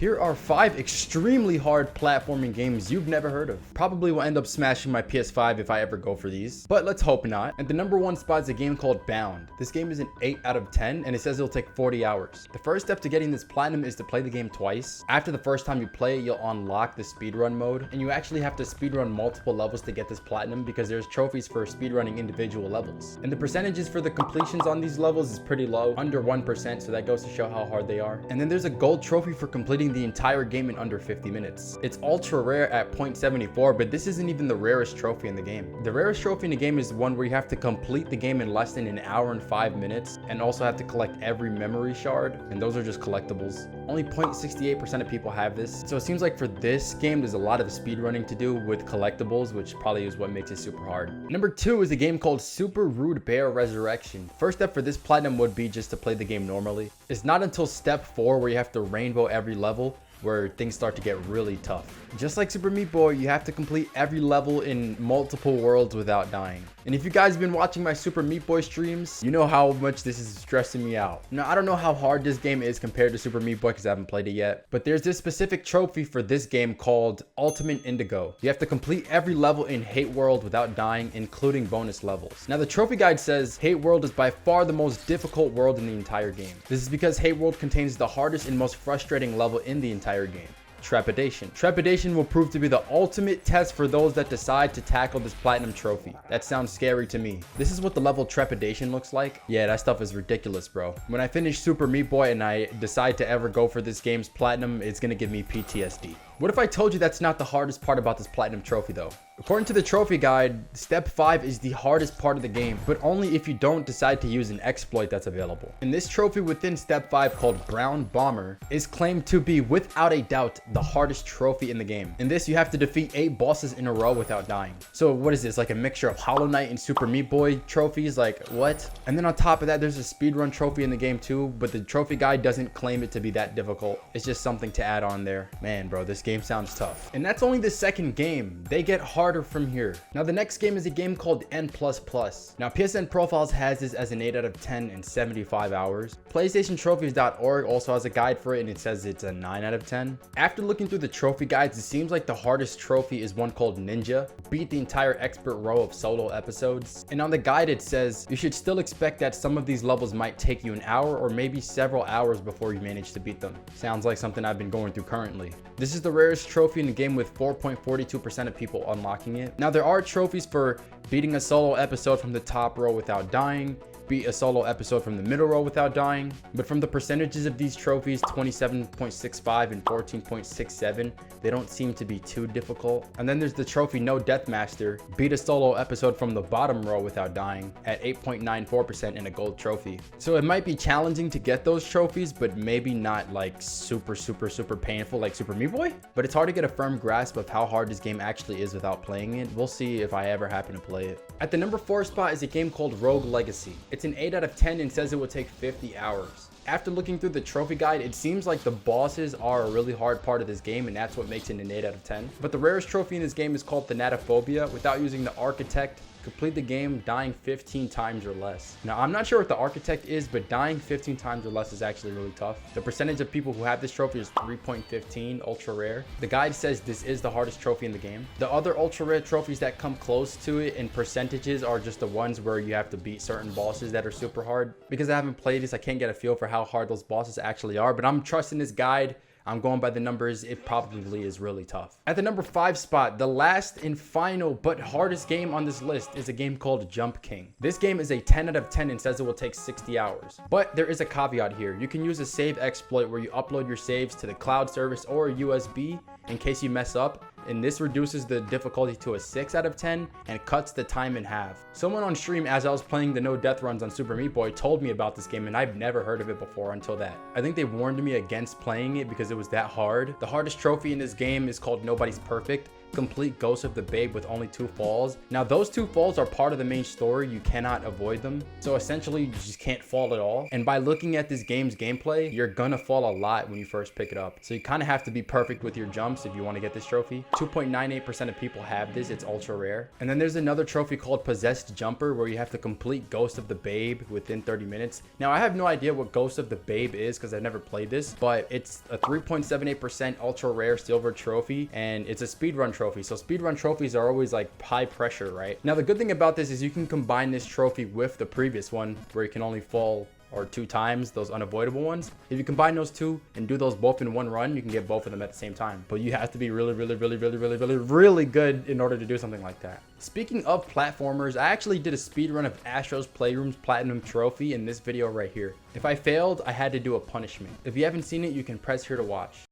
Here are 5 extremely hard platforming games you've never heard of. Probably will end up smashing my PS5 if I ever go for these, but let's hope not. And the number 1 spot is a game called Bound. This game is an 8 out of 10 and it says it'll take 40 hours. The first step to getting this platinum is to play the game twice. After the first time you play it, you'll unlock the speedrun mode, and you actually have to speedrun multiple levels to get this platinum because there's trophies for speedrunning individual levels. And the percentages for the completions on these levels is pretty low, under 1%, so that goes to show how hard they are. And then there's a gold trophy for completing the entire game in under 50 minutes. It's ultra rare at 0.74, but this isn't even the rarest trophy in the game. The rarest trophy in the game is one where you have to complete the game in less than an hour and 5 minutes, and also have to collect every memory shard, and those are just collectibles. Only 0.68% of people have this, so it seems like for this game there's a lot of speedrunning to do with collectibles, which probably is what makes it super hard. Number 2 is a game called Super Rude Bear Resurrection. First step for this platinum would be just to play the game normally. It's not until step 4 where you have to rainbow every level where things start to get really tough. Just like Super Meat Boy, you have to complete every level in multiple worlds without dying. And if you guys have been watching my Super Meat Boy streams, you know how much this is stressing me out. Now, I don't know how hard this game is compared to Super Meat Boy because I haven't played it yet, but there's this specific trophy for this game called Ultimate Indigo. You have to complete every level in Hate World without dying, including bonus levels. Now, the trophy guide says Hate World is by far the most difficult world in the entire game. This is because Hate World contains the hardest and most frustrating level in the entire game. Trepidation. Trepidation will prove to be the ultimate test for those that decide to tackle this platinum trophy. That sounds scary to me. This is what the level Trepidation looks like. Yeah, that stuff is ridiculous, bro. When I finish Super Meat Boy and I decide to ever go for this game's platinum, it's gonna give me PTSD. What if I told you that's not the hardest part about this platinum trophy though? According to the trophy guide, step 5 is the hardest part of the game, but only if you don't decide to use an exploit that's available. And this trophy within step 5, called Brown Bomber, is claimed to be without a doubt the hardest trophy in the game. In this, you have to defeat 8 bosses in a row without dying. So what is this, like a mixture of Hollow Knight and Super Meat Boy trophies? Like, what? And then on top of that, there's a speedrun trophy in the game too, but the trophy guide doesn't claim it to be that difficult. It's just something to add on there. Man, bro, this game sounds tough. And that's only the second game. They get harder from here. Now, the next game is a game called N++. Now, PSN Profiles has this as an 8 out of 10 in 75 hours. PlayStationTrophies.org also has a guide for it, and it says it's a 9 out of 10. After looking through the trophy guides, it seems like the hardest trophy is one called Ninja. Beat the entire expert row of solo episodes. And on the guide, it says you should still expect that some of these levels might take you an hour or maybe several hours before you manage to beat them. Sounds like something I've been going through currently. This is the rarest trophy in the game with 4.42% of people unlocking it. Now, there are trophies for beating a solo episode from the top row without dying, beat a solo episode from the middle row without dying, but from the percentages of these trophies, 27.65 and 14.67, they don't seem to be too difficult. And then there's the trophy No Death Master, beat a solo episode from the bottom row without dying, at 8.94% in a gold trophy. So it might be challenging to get those trophies, but maybe not like super painful like Super Meat Boy. But it's hard to get a firm grasp of how hard this game actually is without playing it. We'll see if I ever happen to play it. At the number 4 spot is a game called Rogue Legacy. It's an 8 out of 10 and says it will take 50 hours. After looking through the trophy guide, it seems like the bosses are a really hard part of this game, and that's what makes it an 8 out of 10. But the rarest trophy in this game is called Thanatophobia. Without using the Architect, complete the game dying 15 times or less. Now, I'm not sure what the Architect is, but dying 15 times or less is actually really tough. The percentage of people who have this trophy is 3.15, ultra rare. The guide says this is the hardest trophy in the game. The other ultra rare trophies that come close to it in percentages are just the ones where you have to beat certain bosses that are super hard. Because I haven't played this, I can't get a feel for how hard those bosses actually are, but I'm trusting this guide. I'm going by the numbers. It probably is really tough. At the number 5 spot, the last and final but hardest game on this list is a game called Jump King. This game is a 10 out of 10 and says it will take 60 hours. But there is a caveat here. You can use a save exploit where you upload your saves to the cloud service or a USB in case you mess up, and this reduces the difficulty to a 6 out of 10 and cuts the time in half. Someone on stream, as I was playing the no death runs on Super Meat Boy, told me about this game, and I've never heard of it before until that. I think they warned me against playing it because it was that hard. The hardest trophy in this game is called Nobody's Perfect. complete Ghost of the Babe with only 2 falls. Now those 2 falls are part of the main story. You cannot avoid them. So essentially you just can't fall at all. And by looking at this game's gameplay, you're gonna fall a lot when you first pick it up. So you kind of have to be perfect with your jumps if you want to get this trophy. 2.98% of people have this. It's ultra rare. And then there's another trophy called Possessed Jumper where you have to complete Ghost of the Babe within 30 minutes. Now I have no idea what Ghost of the Babe is because I've never played this, but it's a 3.78% ultra rare silver trophy and it's a speedrun trophy. So speedrun trophies are always like high pressure, right? Now the good thing about this is you can combine this trophy with the previous one where you can only fall or 2 times, those unavoidable ones. If you combine those 2 and do those both in one run, you can get both of them at the same time. But you have to be really good in order to do something like that. Speaking of platformers, I actually did a speedrun of Astro's Playroom's Platinum Trophy in this video right here. If I failed, I had to do a punishment. If you haven't seen it, you can press here to watch.